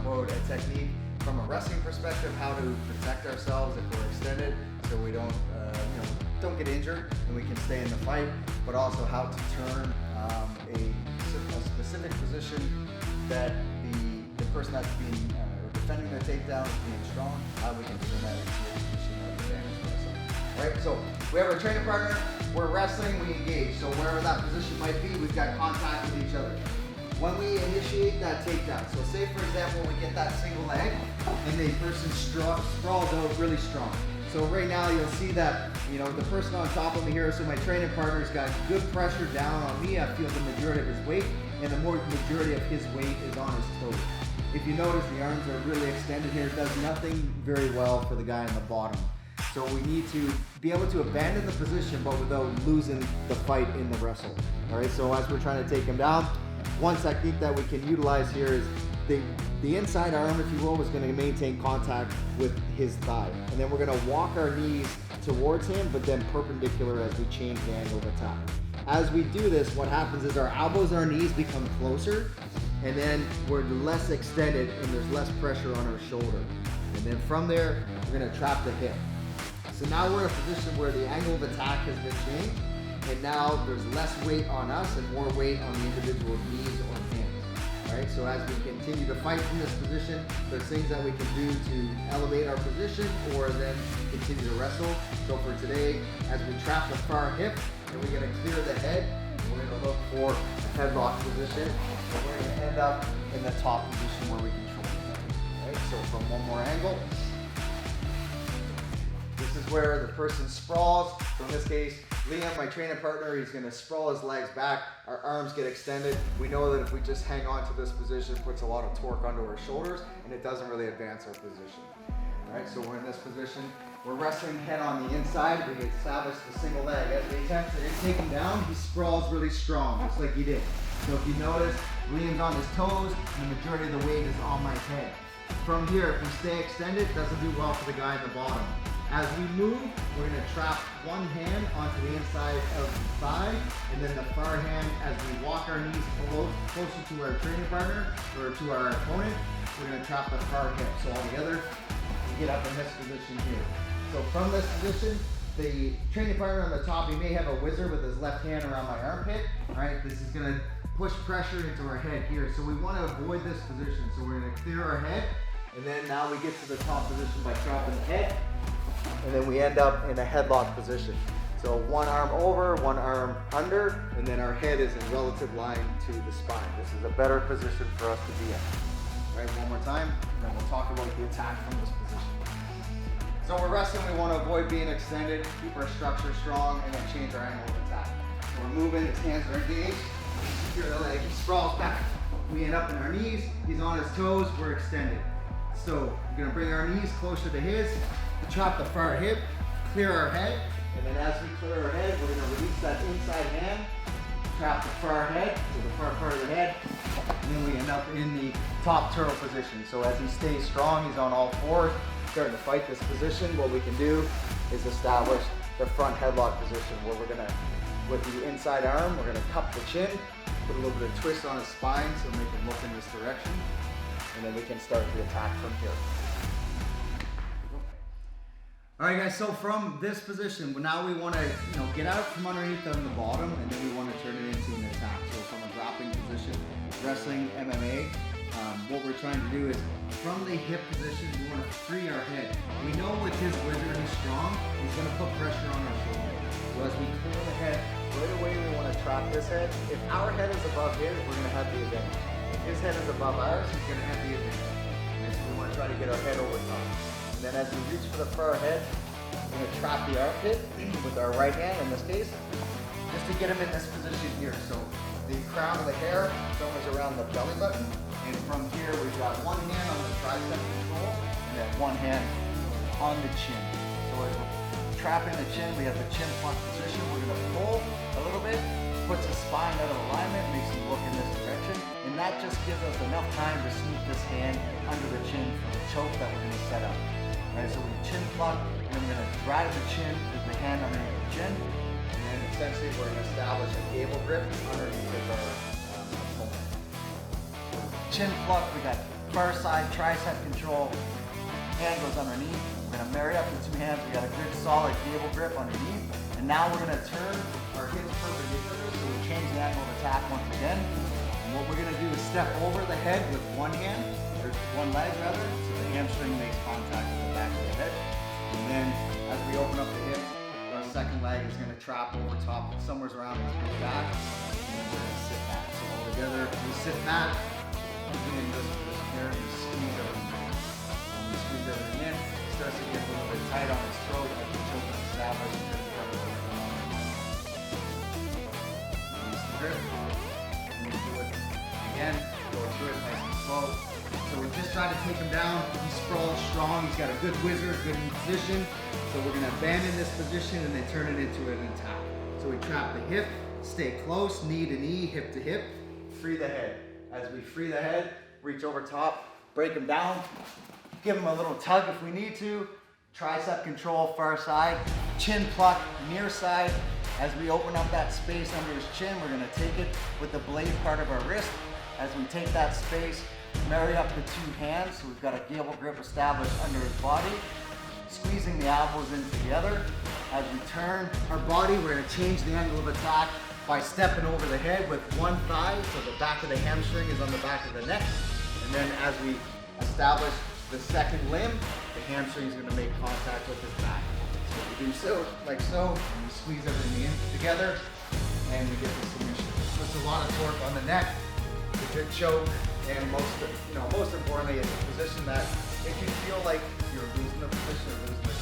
about a technique from a wrestling perspective, how to protect ourselves if we're extended, so we don't, don't get injured and we can stay in the fight, but also how to turn a specific position that the person that's being defending the takedown is being strong, how we can turn that into a position of advantage for ourselves. Right? So we have our training partner, we're wrestling, we engage. So wherever that position might be, we've got contact with each other. When we initiate that takedown, so say for example we get that single leg and the person sprawls out really strong. So right now you'll see that, the person on top of me here, so my training partner's got good pressure down on me. I feel the majority of his weight, and the majority of his weight is on his toes. If you notice, the arms are really extended here. It does nothing very well for the guy in the bottom. So we need to be able to abandon the position, but without losing the fight in the wrestle. All right, so as we're trying to take him down, one technique that we can utilize here is the inside arm, if you will, is going to maintain contact with his thigh. And then we're going to walk our knees towards him, but then perpendicular as we change the angle of attack. As we do this, what happens is our elbows and our knees become closer, and then we're less extended and there's less pressure on our shoulder. And then from there, we're going to trap the hip. So now we're in a position where the angle of attack has been changed, and now there's less weight on us and more weight on the individual's knees or hands. Right? So as we continue to fight from this position, there's things that we can do to elevate our position or then continue to wrestle. So for today, as we trap the far hip, and we're going to clear the head, we're going to look for a headlock position, and we're going to end up in the top position where we control the head. Right? So from one more angle, this is where the person sprawls. So in this case, Liam, my training partner, he's going to sprawl his legs back. Our arms get extended. We know that if we just hang on to this position, it puts a lot of torque onto our shoulders, and it doesn't really advance our position. All right, so we're in this position. We're wrestling head on the inside. We establish the single leg. As we attempt to take him down, he sprawls really strong, just like he did. So if you notice, Liam's on his toes, and the majority of the weight is on my head. From here, if we stay extended, it doesn't do well for the guy in the bottom. As we move, we're going to trap one hand onto the inside of the thigh, and then the far hand, as we walk our knees closer to our training partner or to our opponent, we're going to trap the far hip. So all together, we get up in this position here. So from this position, the training partner on the top, he may have a whizzer with his left hand around my armpit. All right, this is going to push pressure into our head here. So we want to avoid this position. So we're going to clear our head, and then now we get to the top position by trapping the head. And then we end up in a headlock position. So one arm over, one arm under, and then our head is in relative line to the spine. This is a better position for us to be in. All right, one more time, and then we'll talk about the attack from this position. So we're wrestling, we want to avoid being extended, keep our structure strong, and then change our angle of attack. So we're moving, his hands are engaged, secure the leg, he sprawls back. We end up in our knees, he's on his toes, we're extended. So we're going to bring our knees closer to his, trap the far hip, clear our head, and then as we clear our head, we're going to release that inside hand, trap the far head, so the far part of the head, and then we end up in the top turtle position. So as he stays strong, he's on all fours, starting to fight this position. What we can do is establish the front headlock position where we're going to, with the inside arm, we're going to cup the chin, put a little bit of twist on his spine so make him look in this direction, and then we can start the attack from here. All right, guys, so from this position, now we want to get out from underneath on the bottom, and then we want to turn it into an attack. So from a grappling position, wrestling, MMA, what we're trying to do is from the hip position, we want to free our head. We know with his whizzer, he's strong, he's going to put pressure on our shoulder. So as we clear the head, right away we want to trap this head. If our head is above his, we're going to have the advantage. If his head is above ours, he's going to have the advantage. And so we want to try to get our head over top. And then as we reach for the far head, we're going to trap the armpit with our right hand in this case, just to get him in this position here. So the crown of the hair is always around the belly button, and from here we've got one hand on the tricep control, and then one hand on the chin. So as we're trapping the chin, we have the chin pluck position. We're going to pull a little bit, puts the spine out of alignment, makes him look in this direction, and that just gives us enough time to sneak this hand under the chin for the choke that we're going to set up. Right, so we chin pluck, and then we're going to drive the chin with the hand underneath the chin, and then essentially we're going to establish a gable grip underneath of our opponent. Chin pluck, we got far side tricep control. Hand goes underneath. We're gonna marry up the two hands. We got a good solid cable grip underneath. And now we're gonna turn our hips perpendicular, so we change the angle of attack once again. And what we're gonna do is step over the head with one hand, or one leg rather, so the hamstring makes contact with the back of the head. And then as we open up the hips, our second leg is gonna trap over top, somewhere around the back. And then we're gonna sit back. So all together, we sit back. Again, just there, we squeeze everything. When we squeeze everything in, it starts to get a little bit tight on his throat as the choke is established. Release the grip. And we do it again, go through it nice and slow. So we're just trying to take him down. He's sprawled strong, he's got a good whizzer, good position. So we're gonna abandon this position and then turn it into an attack. So we trap the hip, stay close, knee to knee, hip to hip, free the head. As we free the head, reach over top, break him down, give him a little tug if we need to, tricep control, far side, chin pluck, near side. As we open up that space under his chin, we're gonna take it with the blade part of our wrist. As we take that space, marry up the two hands, so we've got a gable grip established under his body, squeezing the elbows in together. As we turn our body, we're gonna change the angle of attack by stepping over the head with one thigh, so the back of the hamstring is on the back of the neck. And then as we establish the second limb, the hamstring is going to make contact with his back. So we do so, like so, and we squeeze everything in together, and we get the submission. Puts a lot of torque on the neck, a good choke, and most importantly, it's a position that if you feel like you're losing the position or losing the